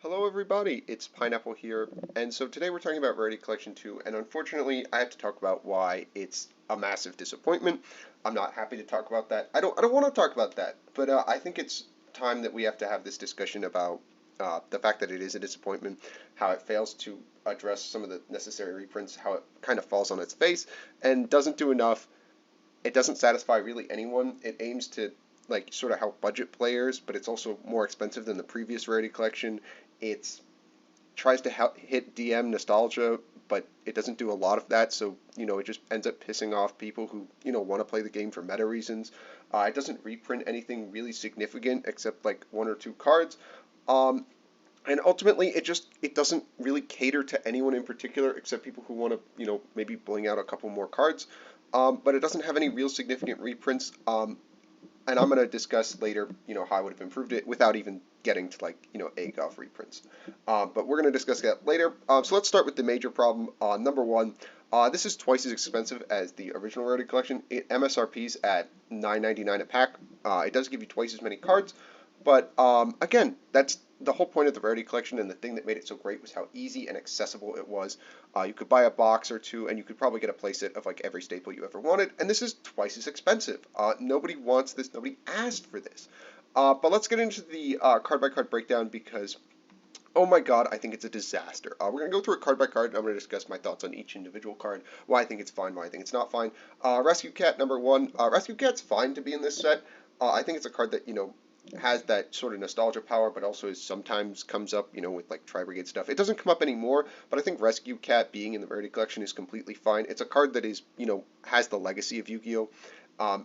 Hello everybody, it's Pineapple here, and so today we're talking about Rarity Collection 2, and unfortunately I have to talk about why it's a massive disappointment. I'm not happy to talk about that. I don't want to talk about that, but I think it's time that we have to have this discussion about the fact that it is a disappointment, how it fails to address some of the necessary reprints, how it kind of falls on its face, and doesn't do enough. It doesn't satisfy really anyone. It aims to like sort of help budget players, but it's also more expensive than the previous Rarity Collection. It's tries to hit DM nostalgia, but it doesn't do a lot of that. So it just ends up pissing off people who want to play the game for meta reasons. It doesn't reprint anything really significant except like one or two cards. Um, and ultimately, it doesn't really cater to anyone in particular except people who want to maybe bling out a couple more cards. But it doesn't have any real significant reprints. And I'm going to discuss later, how I would have improved it without even getting to like, AGOF reprints. But we're going to discuss that later. So let's start with the major problem. Number one, this is twice as expensive as the original Rarity Collection. It MSRP's at $9.99 a pack. It does give you twice as many cards, but again, that's the whole point of the Rarity Collection, and the thing that made it so great was how easy and accessible it was. You could buy a box or two, and you could probably get a playset of like every staple you ever wanted, and this is twice as expensive. Nobody wants this. Nobody asked for this. But let's get into the card-by-card breakdown because, oh my god, I think it's a disaster. We're going to go through it card by card, and I'm going to discuss my thoughts on each individual card, why I think it's fine, why I think it's not fine. Rescue Cat, number one. Rescue Cat's fine to be in this set. I think it's a card that, has that sort of nostalgia power, but also sometimes comes up, with like Tri-Brigade stuff. It doesn't come up anymore, but I think Rescue Cat being in the Rarity Collection is completely fine. It's a card that is, has the legacy of Yu-Gi-Oh!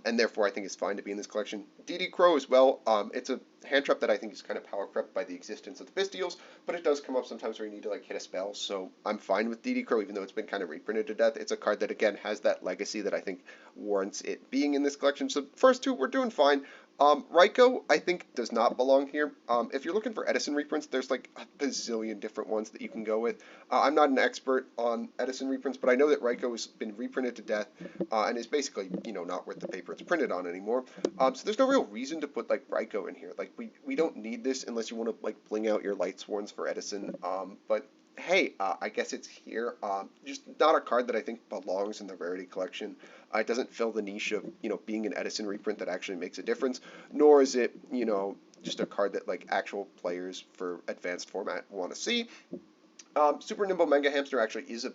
And therefore I think it's fine to be in this collection. DD Crow as well. It's a hand trap that I think is kind of power crept by the existence of the Bystials, but it does come up sometimes where you need to like hit a spell, so I'm fine with DD Crow, even though it's been kind of reprinted to death. It's a card that again has that legacy that I think warrants it being in this collection. So first two, we're doing fine. Raikou, I think, does not belong here. If you're looking for Edison reprints, there's like a bazillion different ones that you can go with. I'm not an expert on Edison reprints, but I know that Raikou has been reprinted to death and is basically, not worth the paper it's printed on anymore. So there's no real reason to put like Raikou in here. Like we don't need this unless you want to like bling out your Light Sworns for Edison. But hey, I guess it's here. Just not a card that I think belongs in the Rarity Collection. It doesn't fill the niche of, being an Edison reprint that actually makes a difference, nor is it, just a card that like actual players for advanced format want to see. Super Nimble Mega Hamster actually is a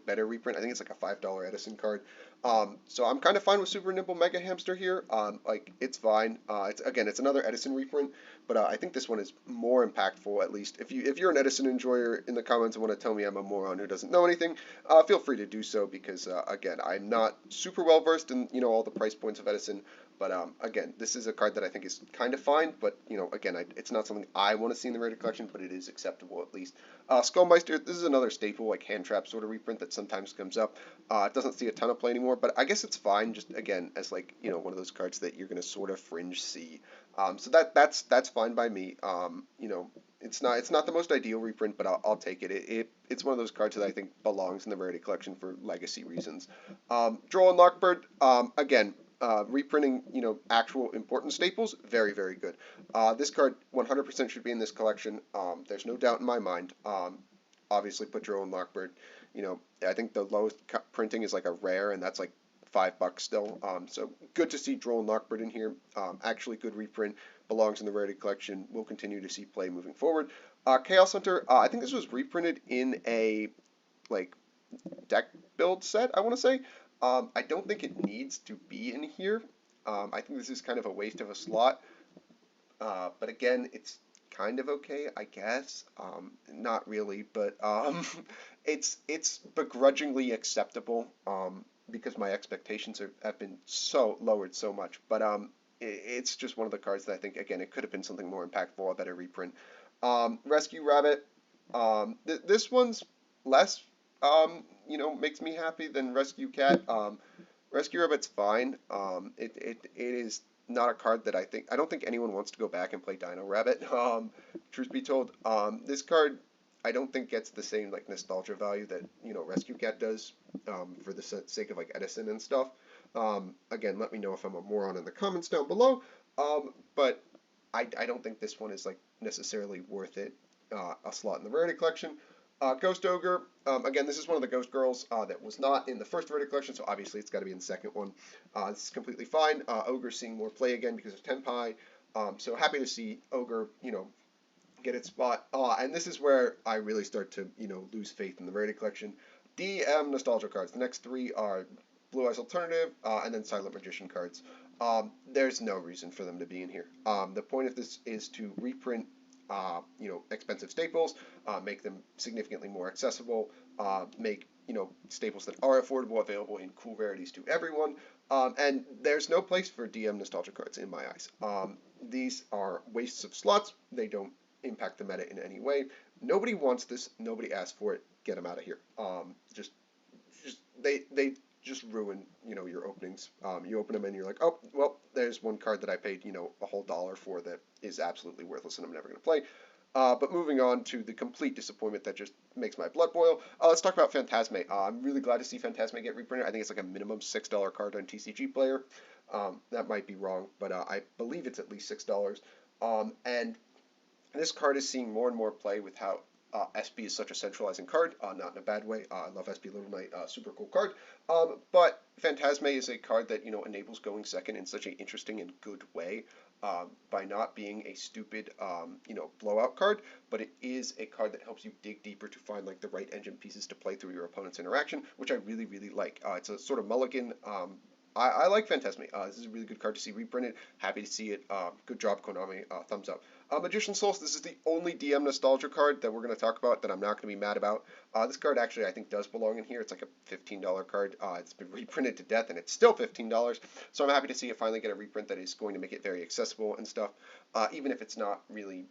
better reprint. I think it's like a $5 Edison card. So I'm kind of fine with Super Nimble Mega Hamster here. Like it's fine. It's another Edison reprint, but I think this one is more impactful. At least if you're an Edison enjoyer in the comments and want to tell me I'm a moron who doesn't know anything, feel free to do so because again I'm not super well versed in all the price points of Edison. But again, this is a card that I think is kind of fine, but again, it's not something I want to see in the Rarity Collection, but it is acceptable at least. Skullmeister, this is another staple, like hand trap sort of reprint that sometimes comes up. It doesn't see a ton of play anymore, but I guess it's fine, just again, as like, one of those cards that you're going to sort of fringe see. So that's fine by me. It's not the most ideal reprint, but I'll take it. It's one of those cards that I think belongs in the Rarity Collection for legacy reasons. Droll and Lockbird, again, reprinting, actual important staples, very, very good. This card 100% should be in this collection. There's no doubt in my mind. Obviously, put Droll and Lockbird. I think the lowest printing is like a rare, and that's like $5 still. So good to see Droll and Lockbird in here. Actually, good reprint. Belongs in the Rarity Collection. We'll continue to see play moving forward. Chaos Hunter. I think this was reprinted in a like deck build set, I want to say. I don't think it needs to be in here. I think this is kind of a waste of a slot. But again, it's kind of okay, I guess. Not really, but it's begrudgingly acceptable because my expectations have been so lowered so much. But it's just one of the cards that I think, again, it could have been something more impactful, a better reprint. Rescue Rabbit. This one's less makes me happy than Rescue Cat. Rescue Rabbit's fine. It is not a card that I don't think anyone wants to go back and play Dino Rabbit. Truth be told, this card I don't think gets the same like nostalgia value that Rescue Cat does for the sake of like Edison and stuff. Again, let me know if I'm a moron in the comments down below. But I don't think this one is like necessarily worth it. a slot in the Rarity collection. Ghost Ogre, again, this is one of the Ghost Girls that was not in the first Rarity collection, so obviously it's got to be in the second one. This is completely fine. Ogre seeing more play again because of Tenpai, so happy to see Ogre, get its spot. And this is where I really start to, lose faith in the Rarity collection. DM Nostalgia cards. The next three are Blue Eyes Alternative, and then Silent Magician cards. There's no reason for them to be in here. The point of this is to reprint, expensive staples, make them significantly more accessible, make, staples that are affordable available in cool rarities to everyone. And there's no place for DM nostalgia cards in my eyes. These are wastes of slots. They don't impact the meta in any way. Nobody wants this. Nobody asked for it. Get them out of here. They just ruin, your openings. You open them and you're like, oh, well, there's one card that I paid, a whole dollar for that is absolutely worthless and I'm never going to play. But moving on to the complete disappointment that just makes my blood boil, let's talk about Phantasme. I'm really glad to see Phantasme get reprinted. I think it's like a minimum $6 card on TCG Player. That might be wrong, but I believe it's at least $6. And this card is seeing more and more play with how SP is such a centralizing card, not in a bad way. I love SP Little Knight, super cool card. But Phantasme is a card that, enables going second in such an interesting and good way, by not being a stupid, blowout card, but it is a card that helps you dig deeper to find like the right engine pieces to play through your opponent's interaction, which I really, really like. It's a sort of mulligan. I like Phantasme. This is a really good card to see reprinted. Happy to see it. Good job, Konami. Thumbs up. Magician Souls, this is the only DM nostalgia card that we're going to talk about that I'm not going to be mad about. This card actually I think does belong in here. It's like a $15 card. It's been reprinted to death and it's still $15. So I'm happy to see it finally get a reprint that is going to make it very accessible and stuff. Even if it's not really,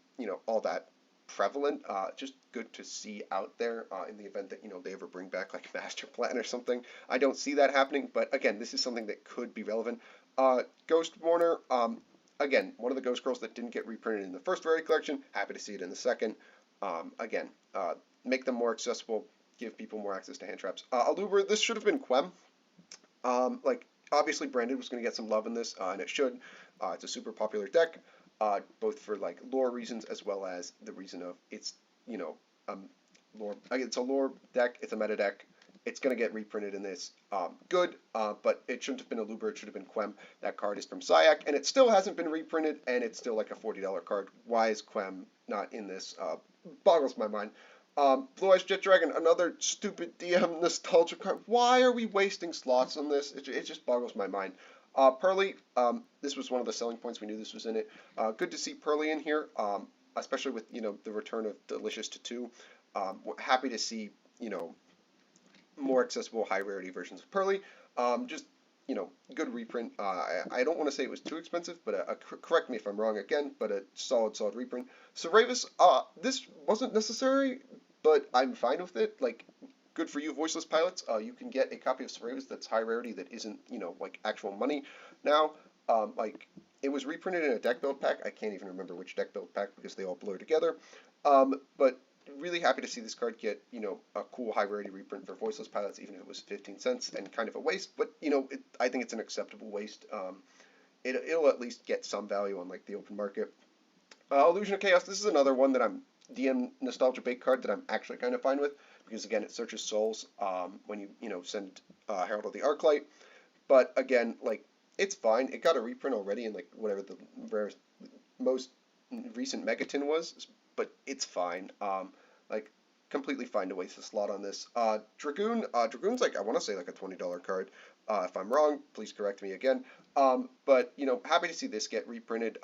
all that prevalent, just good to see out there in the event that they ever bring back like Master Plan or something. I don't see that happening, but again, this is something that could be relevant. Ghost Mourner, again, one of the Ghost Girls that didn't get reprinted in the first Rarity collection. Happy to see it in the second. Again, make them more accessible, give people more access to hand traps. Aluber, this should have been Quem. Obviously Branded was going to get some love in this, and it should. It's a super popular deck. Both for like lore reasons as well as the reason of it's lore. It's a lore deck. It's a meta deck. It's gonna get reprinted in this. Good, but it shouldn't have been Aluber. It should have been Quem. That card is from Syac, and it still hasn't been reprinted, and it's still like a $40 card. Why is Quem not in this? Boggles my mind. Blue Eyes Jet Dragon, another stupid DM nostalgia card. Why are we wasting slots on this? It just boggles my mind. Pearly, this was one of the selling points. We knew this was in it. Good to see Pearly in here, especially with, the return of Delicious to 2. Happy to see, more accessible high rarity versions of Pearly. Just, good reprint. I don't want to say it was too expensive, but correct me if I'm wrong again, but a solid reprint. So Ravis, this wasn't necessary, but I'm fine with it. Like, good for you, Voiceless Pilots. You can get a copy of Saravis that's high rarity that isn't, like actual money now. It was reprinted in a deck build pack. I can't even remember which deck build pack because they all blur together. But really happy to see this card get, a cool high rarity reprint for Voiceless Pilots, even if it was 15 cents and kind of a waste. But, I think it's an acceptable waste. It'll at least get some value on like the open market. Illusion of Chaos. This is another one that I'm DM nostalgia bait card that I'm actually kind of fine with because again it searches souls when you send Herald of the Arclight. But again, like it's fine. It got a reprint already in like whatever the rarest, most recent Megaton was, but it's fine. Completely fine to waste a slot on this. Dragoon. Dragoon's like I want to say like a $20 card. If I'm wrong, please correct me again. But happy to see this get reprinted.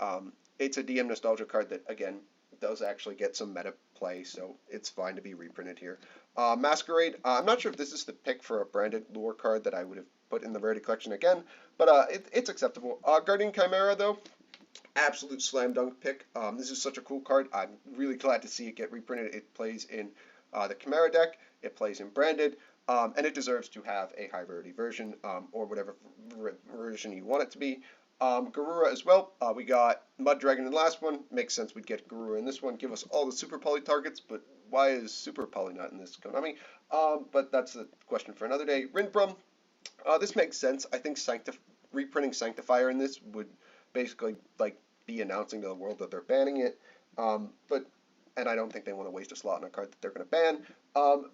It's a DM nostalgia card that again does actually get some meta play, so it's fine to be reprinted here. Masquerade, I'm not sure if this is the pick for a branded lore card that I would have put in the Rarity collection again, but it's acceptable. Guardian Chimera, though, absolute slam dunk pick. This is such a cool card. I'm really glad to see it get reprinted. It plays in the Chimera deck, it plays in branded, and it deserves to have a high rarity version, or whatever version you want it to be. Garura as well. We got Mud Dragon in the last one. Makes sense we'd get Garura in this one. Give us all the Super Poly targets, but why is Super Poly not in this Konami? But that's a question for another day. Rinbrum. This makes sense. I think reprinting Sanctifier in this would basically like be announcing to the world that they're banning it. But and I don't think they want to waste a slot on a card that they're going to ban.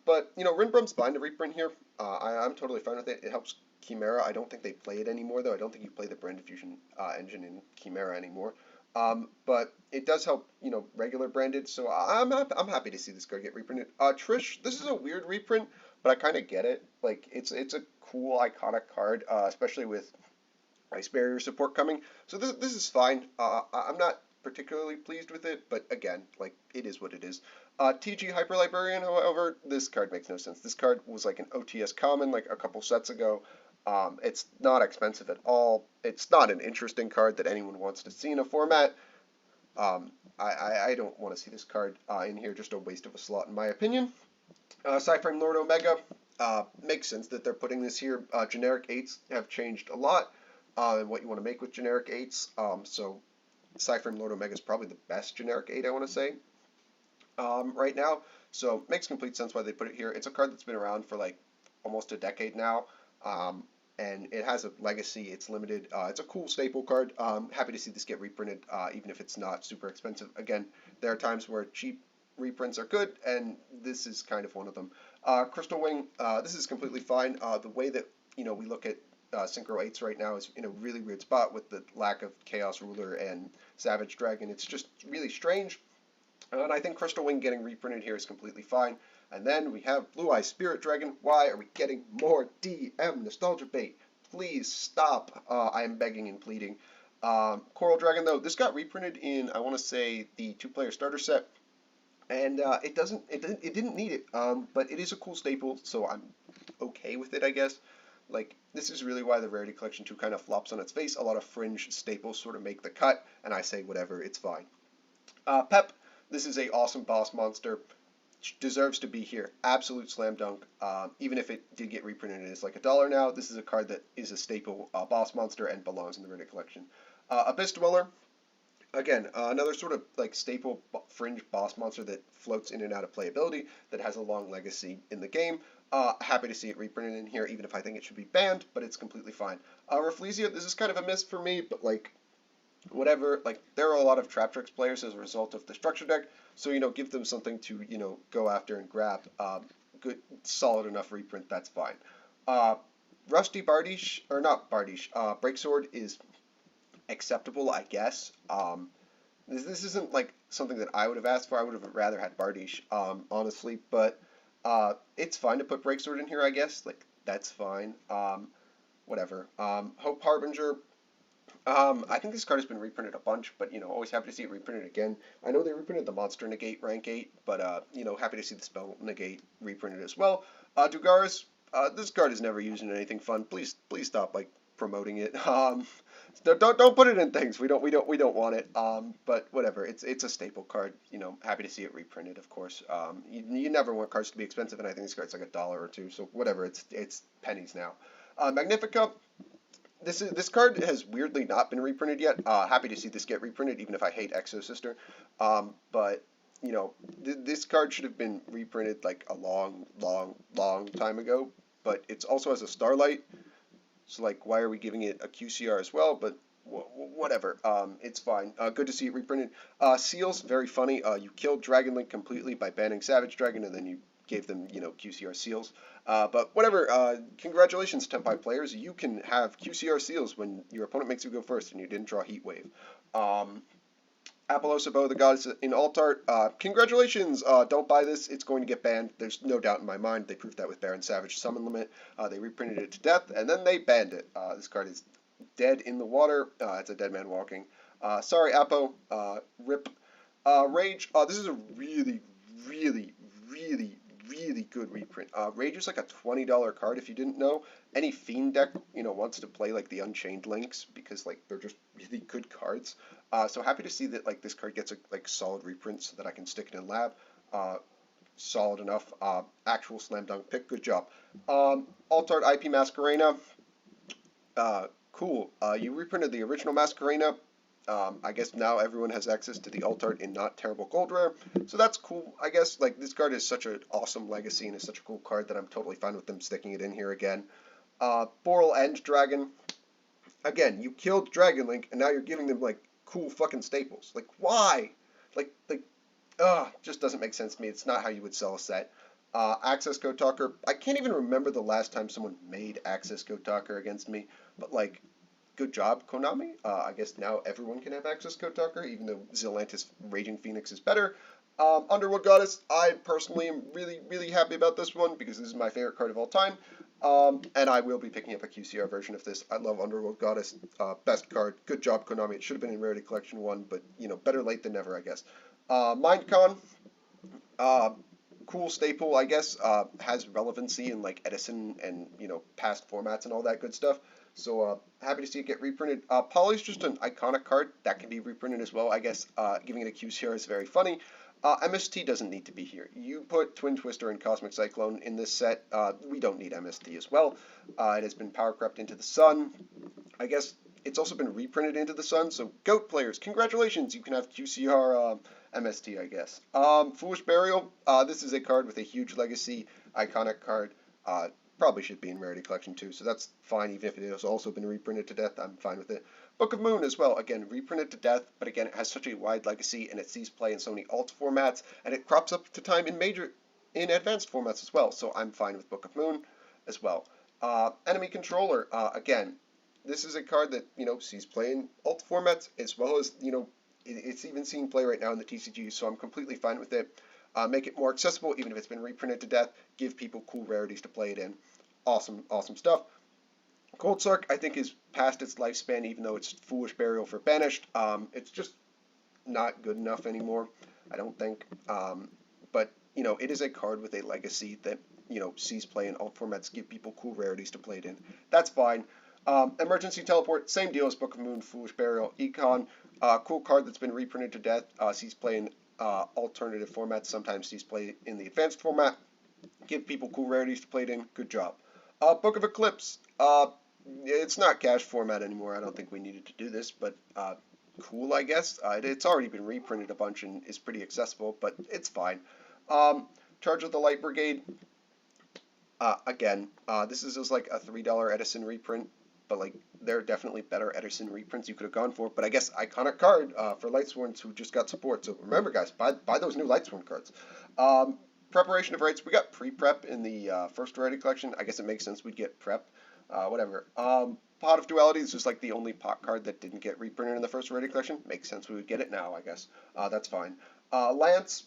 But, you know, Rinbrum's fine to reprint here. I'm totally fine with it. It helps Chimera. I don't think they play it anymore, though. I don't think you play the Brand Diffusion engine in Chimera anymore. But it does help, you know, regular branded, so I'm happy to see this card get reprinted. Trish, this is a weird reprint, but I kind of get it. Like, it's a cool, iconic card, especially with ice barrier support coming. So this is fine. I'm not particularly pleased with it, but again, like, it is what it is. TG Hyper Librarian, however, this card makes no sense. This card was like an OTS common like a couple sets ago. It's not expensive at all. It's not an interesting card that anyone wants to see in a format. I don't want to see this card in here. Just a waste of a slot, in my opinion. Cyframe Lord Omega. Makes sense that they're putting this here. Generic 8s have changed a lot and what you want to make with generic 8s. So Cyframe Lord Omega is probably the best generic 8, I want to say, right now. So makes complete sense why they put it here. It's a card that's been around for like almost a decade now. And it has a legacy. It's limited. It's a cool staple card. Happy to see this get reprinted, even if it's not super expensive. Again, there are times where cheap reprints are good, and this is kind of one of them. Crystal Wing, this is completely fine. The way that, you know, we look at Synchro 8s right now is in a really weird spot with the lack of Chaos Ruler and Savage Dragon. It's just really strange. And I think Crystal Wing getting reprinted here is completely fine. And then we have Blue Eye Spirit Dragon. Why are we getting more DM Nostalgia Bait? Please stop. I am begging and pleading. Coral Dragon, though, this got reprinted in, I want to say, the 2-player starter set. And it didn't need it. But it is a cool staple, so I'm okay with it, I guess. Like, this is really why the Rarity Collection 2 kind of flops on its face. A lot of fringe staples sort of make the cut, and I say whatever, it's fine. Pep, this is a awesome boss monster. Deserves to be here. Absolute slam dunk. Even if it did get reprinted and it's like $1 now, this is a card that is a staple boss monster and belongs in the Rarity Collection. Abyss Dweller. Again, another sort of like staple fringe boss monster that floats in and out of playability, that has a long legacy in the game. Happy to see it reprinted in here, even if I think it should be banned, but it's completely fine. Rafflesia, this is kind of a miss for me, but like, whatever. Like, there are a lot of Traptrix players as a result of the structure deck, so, you know, give them something to, you know, go after and grab. Good, solid enough reprint, that's fine. Rusty Bardiche, or not Bardiche, Breaksword is acceptable, I guess. This isn't like something that I would have asked for. I would have rather had Bardiche, honestly, but it's fine to put Breaksword in here, I guess. Like, that's fine. Whatever. Hope Harbinger. I think this card has been reprinted a bunch, but, you know, always happy to see it reprinted again. I know they reprinted the Monster Negate rank 8, but, you know, happy to see the Spell Negate reprinted as well. Dugaris, this card is never used in anything fun. Please stop, like, promoting it. Don't put it in things. We don't want it. But whatever. It's a staple card. You know, happy to see it reprinted, of course. You never want cards to be expensive, and I think this card's like $1 or $2. So whatever. It's pennies now. Magnifica. This card has weirdly not been reprinted yet. Happy to see this get reprinted, even if I hate Exo Sister. But, you know, this card should have been reprinted like a long time ago. But it also has a Starlight. So, like, why are we giving it a QCR as well? But whatever. It's fine. Good to see it reprinted. Seals, very funny. You killed Dragon Link completely by banning Savage Dragon, and then you gave them, you know, QCR Seals. But whatever. Congratulations, Tenpai players. You can have QCR Seals when your opponent makes you go first and you didn't draw Heat Wave. Apollo Sabo, the goddess in alt art. Congratulations. Don't buy this. It's going to get banned. There's no doubt in my mind. They proved that with Baron Savage Summon Limit. They reprinted it to death, and then they banned it. This card is dead in the water. It's a dead man walking. Sorry, Apo. Rip. Rage. This is a really good reprint. Rage is like a $20 card if you didn't know. Any Fiend deck, you know, wants to play like the Unchained Links because like they're just really good cards. So happy to see that like this card gets a like solid reprint so that I can stick it in lab. Solid enough. Actual slam dunk pick. Good job. Alt art IP Masquerena. Cool. You reprinted the original Masquerena. I guess now everyone has access to the alt art in not terrible gold rare, so that's cool. I guess like this card is such an awesome legacy and is such a cool card that I'm totally fine with them sticking it in here again. Boral End Dragon. Again, you killed Dragon Link and now you're giving them like cool fucking staples. Like why? Like Just doesn't make sense to me. It's not how you would sell a set. Access Code Talker. I can't even remember the last time someone made Access Code Talker against me, but like, good job, Konami. I guess now everyone can have Access Code Talker, even though Zelantis Raging Phoenix is better. Underworld Goddess, I personally am really, really happy about this one because this is my favorite card of all time. And I will be picking up a QCR version of this. I love Underworld Goddess. Best card. Good job, Konami. It should have been in Rarity Collection 1, but, better late than never, I guess. Mindcon, uh, cool staple, I guess, has relevancy in like Edison and past formats and all that good stuff. So happy to see it get reprinted. Poly's just an iconic card that can be reprinted as well. I guess giving it a QCR is very funny. MST doesn't need to be here. You put Twin Twister and Cosmic Cyclone in this set. We don't need MST as well. It has been power crept into the sun. I guess it's also been reprinted into the sun. So GOAT players, congratulations! You can have QCR MST, I guess. Foolish Burial. This is a card with a huge legacy, iconic card. Probably should be in Rarity Collection 2, so that's fine. Even if it has also been reprinted to death, I'm fine with it. Book of Moon as well. Again, reprinted to death, but again, it has such a wide legacy, and it sees play in so many alt formats, and it crops up to time in advanced formats as well. So I'm fine with Book of Moon as well. Enemy Controller. Again, this is a card that sees play in alt formats as well as it's even seeing play right now in the TCG. So I'm completely fine with it. Make it more accessible, even if it's been reprinted to death. Give people cool rarities to play it in. Awesome, awesome stuff. Cold Sark, I think, is past its lifespan, even though it's Foolish Burial for Banished. It's just not good enough anymore, I don't think. But, it is a card with a legacy that, sees play in all formats, give people cool rarities to play it in. That's fine. Emergency Teleport, same deal as Book of Moon, Foolish Burial. Econ, cool card that's been reprinted to death, sees play in alternative formats, sometimes sees play in the advanced format. Give people cool rarities to play it in. Good job. Book of Eclipse. It's not cash format anymore. I don't think we needed to do this, but cool, I guess. It's already been reprinted a bunch and is pretty accessible, but it's fine. Charge of the Light Brigade. Again, this is just like a $3 Edison reprint, but like there are definitely better Edison reprints you could have gone for. But I guess iconic card for Lightsworns who just got support. So remember, guys, buy those new Lightsworn cards. Preparation of Rites. We got pre-prep in the first Rarity collection. I guess it makes sense we'd get prep. Whatever. Pot of Duality is just like the only pot card that didn't get reprinted in the first Rarity collection. Makes sense we would get it now, I guess. That's fine. Lance,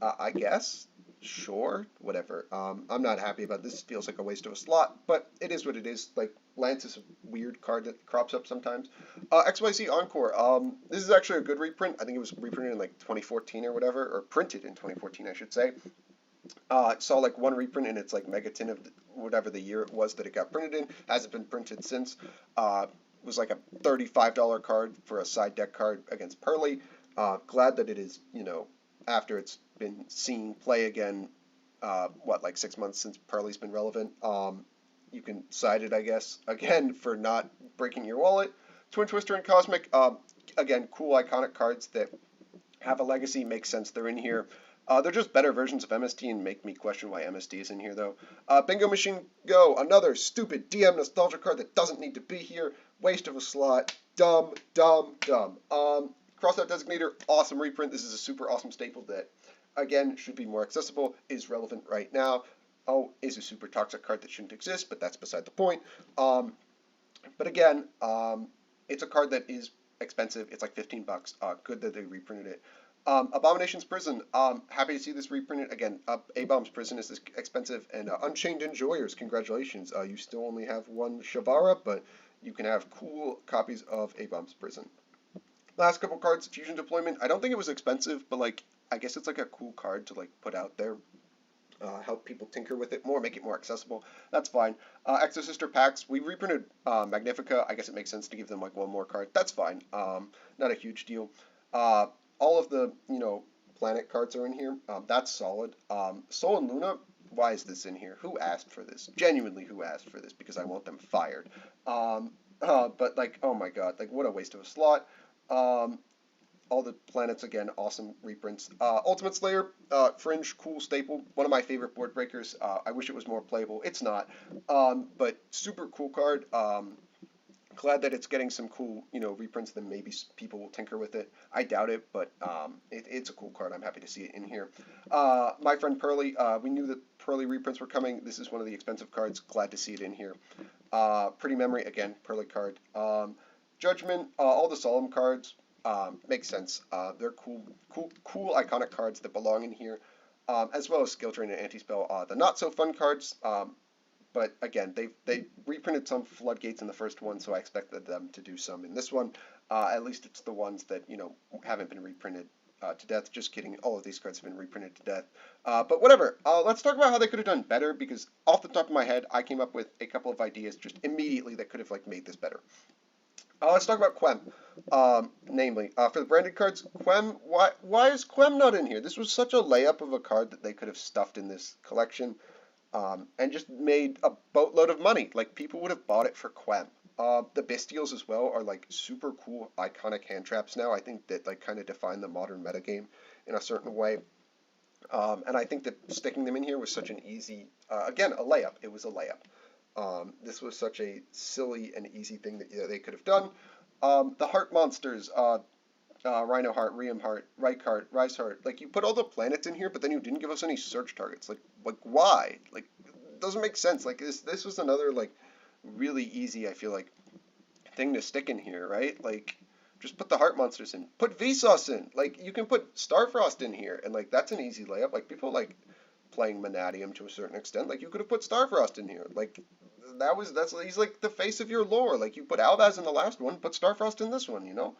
I guess. Sure, whatever. I'm not happy about this. Feels like a waste of a slot, but it is what it is. Like, Lance is a weird card that crops up sometimes. XYZ Encore. This is actually a good reprint. I think it was reprinted in like 2014 or whatever, or printed in 2014, I should say. Saw like one reprint and it's like Megaton of whatever the year it was that it got printed in. Hasn't been printed since. Was like a $35 card for a side deck card against Pearly. Glad that it is, after it's been seen play again, like 6 months since Pearly's been relevant. You can side it, I guess, again, for not breaking your wallet. Twin Twister and Cosmic, again, cool iconic cards that have a legacy, makes sense they're in here. They're just better versions of MST and make me question why MST is in here, though. Bingo Machine Go, another stupid DM nostalgia card that doesn't need to be here. Waste of a slot. Dumb, dumb, dumb. Crossout Designator, awesome reprint. This is a super awesome staple that, again, should be more accessible, is relevant right now. Oh, is a super toxic card that shouldn't exist, but that's beside the point. But again, it's a card that is expensive. It's like $15. Good that they reprinted it. Abomination's Prison. Happy to see this reprinted. Again, A-Bomb's Prison is expensive. And Unchained Enjoyers, congratulations. You still only have one Shavara, but you can have cool copies of A-Bomb's Prison. Last couple cards, Fusion Deployment. I don't think it was expensive, but like I guess it's like a cool card to like put out there. Help people tinker with it more, make it more accessible. That's fine. Exosister packs. We reprinted Magnifica. I guess it makes sense to give them like one more card. That's fine. Not a huge deal. All of the planet cards are in here. That's solid. Sol and Luna. Why is this in here? Who asked for this? Genuinely, who asked for this? Because I want them fired. But like, oh my god, like what a waste of a slot. All the planets, again, awesome reprints. Ultimate Slayer, Fringe, cool staple. One of my favorite board breakers. I wish it was more playable. It's not. But super cool card. Glad that it's getting some cool, reprints. Then maybe people will tinker with it. I doubt it, but it's a cool card. I'm happy to see it in here. My friend Pearly, we knew that Pearly reprints were coming. This is one of the expensive cards. Glad to see it in here. Pretty Memory, again, Pearly card. Judgment, all the Solemn cards, makes sense. They're cool iconic cards that belong in here, as well as Skill Drain and Anti-Spell. The not so fun cards, but again, they reprinted some Floodgates in the first one, so I expected them to do some in this one. At least it's the ones that, haven't been reprinted to death. Just kidding. All of these cards have been reprinted to death. But whatever. Let's talk about how they could have done better, because off the top of my head, I came up with a couple of ideas just immediately that could have made this better. Let's talk about Quem. Namely, for the branded cards, Quem, why is Quem not in here? This was such a layup of a card that they could have stuffed in this collection. And just made a boatload of money. Like, people would have bought it for Quem. The Bestials as well are super cool, iconic hand traps now. I think that kind of define the modern metagame in a certain way. And I think that sticking them in here was such an easy, again, a layup. It was a layup. This was such a silly and easy thing that they could have done. The Heart Monsters, Rhino Heart, Riem Heart, Reich Rise Heart. You put all the planets in here, but then you didn't give us any search targets. Why? It doesn't make sense. This was another, really easy, I feel thing to stick in here, right? Just put the Heart Monsters in. Put Vsauce in. You can put Starfrost in here, and, that's an easy layup. People like playing Manatium to a certain extent. You could have put Starfrost in here. He's the face of your lore. You put Albaz in the last one, put Starfrost in this one,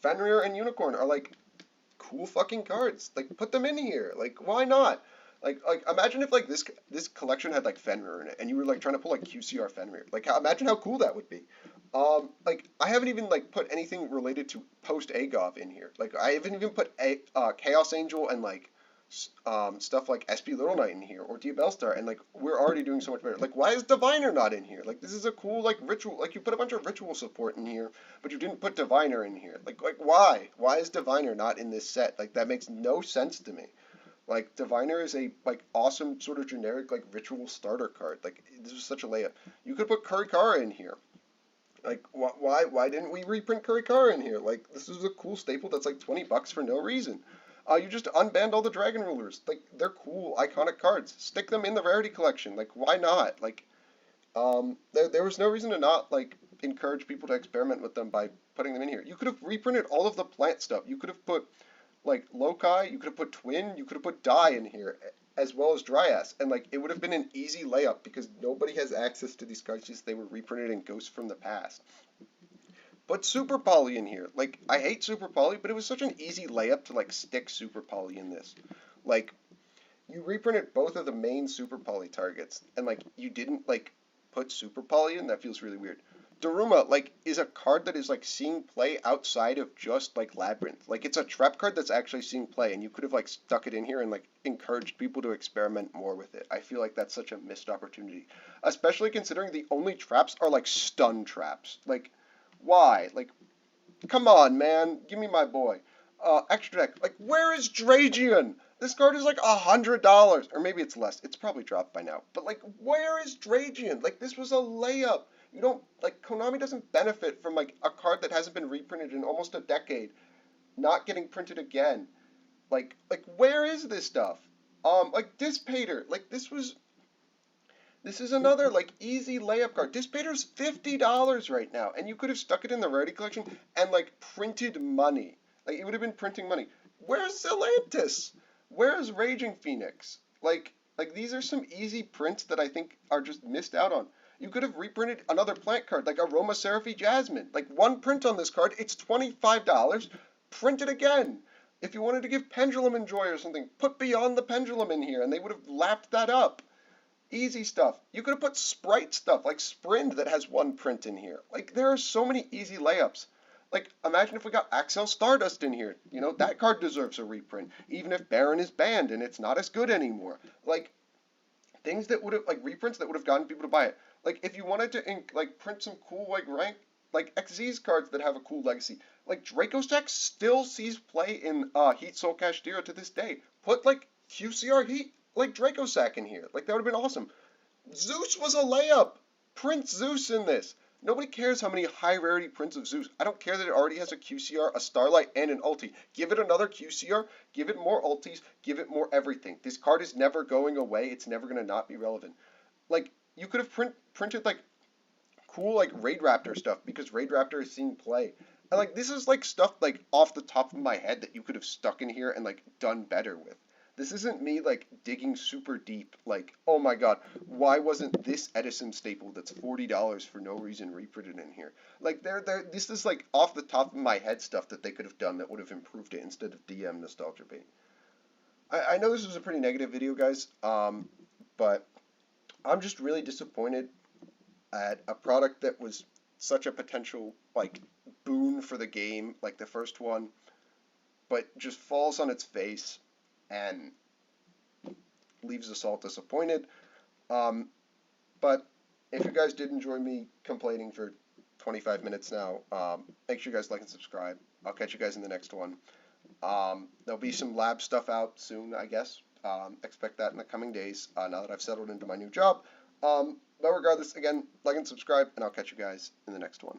Fenrir and Unicorn are cool fucking cards. Put them in here. Why not? Imagine if this collection had Fenrir in it, and you were trying to pull QCR Fenrir. Imagine how cool that would be. I haven't even put anything related to post Agov in here. I haven't even put Chaos Angel and stuff like SP Little Knight in here, or Diabellstar, and we're already doing so much better. Why is Diviner not in here? This is a cool ritual. You put a bunch of ritual support in here, but you didn't put Diviner in here. Why? Why is Diviner not in this set? That makes no sense to me. Diviner is a awesome sort of generic ritual starter card. This was such a layup. You could put Kurikara in here. Why didn't we reprint Kurikara in here? This is a cool staple that's $20 for no reason. You just unbanned all the Dragon Rulers. They're cool, iconic cards. Stick them in the Rarity collection. Why not? There was no reason to not, encourage people to experiment with them by putting them in here. You could have reprinted all of the plant stuff. You could have put, Loci, you could have put Twin, you could have put Dye in here, as well as Dryas. And, it would have been an easy layup, because nobody has access to these cards since they were reprinted in Ghosts from the Past. Put Super Poly in here. I hate Super Poly, but it was such an easy layup to, stick Super Poly in this. You reprinted both of the main Super Poly targets, and, you didn't, put Super Poly in? That feels really weird. Daruma, is a card that is, seeing play outside of just, Labyrinth. It's a trap card that's actually seeing play, and you could have, stuck it in here and, encouraged people to experiment more with it. I feel that's such a missed opportunity. Especially considering the only traps are, stun traps. Why? Come on, man. Give me my boy. Extra deck. Where is Dragian? This card is $100. Or maybe it's less. It's probably dropped by now. But, where is Dragian? This was a layup. You don't, Konami doesn't benefit from, a card that hasn't been reprinted in almost a decade not getting printed again. Where is this stuff? Dissipator. This is another, easy layup card. Dissipator's $50 right now, and you could have stuck it in the Rarity collection and, printed money. It would have been printing money. Where's Zelantis? Where's Raging Phoenix? These are some easy prints that I think are just missed out on. You could have reprinted another plant card, Aromaseraphy Jasmine. One print on this card, it's $25. Print it again. If you wanted to give Pendulum Enjoy or something, put Beyond the Pendulum in here, and they would have lapped that up. Easy stuff. You could have put Sprite stuff, Sprind, that has one print in here. There are so many easy layups. Imagine if we got Axel Stardust in here. That card deserves a reprint, even if Baron is banned and it's not as good anymore. Things that would have, reprints that would have gotten people to buy it. If you wanted to, print some cool, rank, XZ's cards that have a cool legacy. Dracosack still sees play in Heat Soul Kashtira to this day. Put, QCR Heat, Dracosack in here. That would have been awesome. Zeus was a layup. Prince Zeus in this. Nobody cares how many high rarity Prince of Zeus. I don't care that it already has a QCR, a Starlight, and an ulti. Give it another QCR, give it more ultis, give it more everything. This card is never going away. It's never going to not be relevant. Like, you could have printed, like, cool, like, Raid Raptor stuff, because Raid Raptor is seeing play. And, like, this is, like, stuff, like, off the top of my head that you could have stuck in here and, like, done better with. This isn't me, like, digging super deep, like, oh my god, why wasn't this Edison staple that's $40 for no reason reprinted in here? Like, this is, like, off the top of my head stuff that they could have done that would have improved it instead of DM nostalgia bait. I know this was a pretty negative video, guys, but I'm just really disappointed at a product that was such a potential, like, boon for the game, like the first one, but just falls on its face and leaves us all disappointed. But if you guys did enjoy me complaining for 25 minutes now, make sure you guys like and subscribe. I'll catch you guys in the next one. There'll be some lab stuff out soon, I guess. Expect that in the coming days, now that I've settled into my new job. But regardless, again, like and subscribe, and I'll catch you guys in the next one.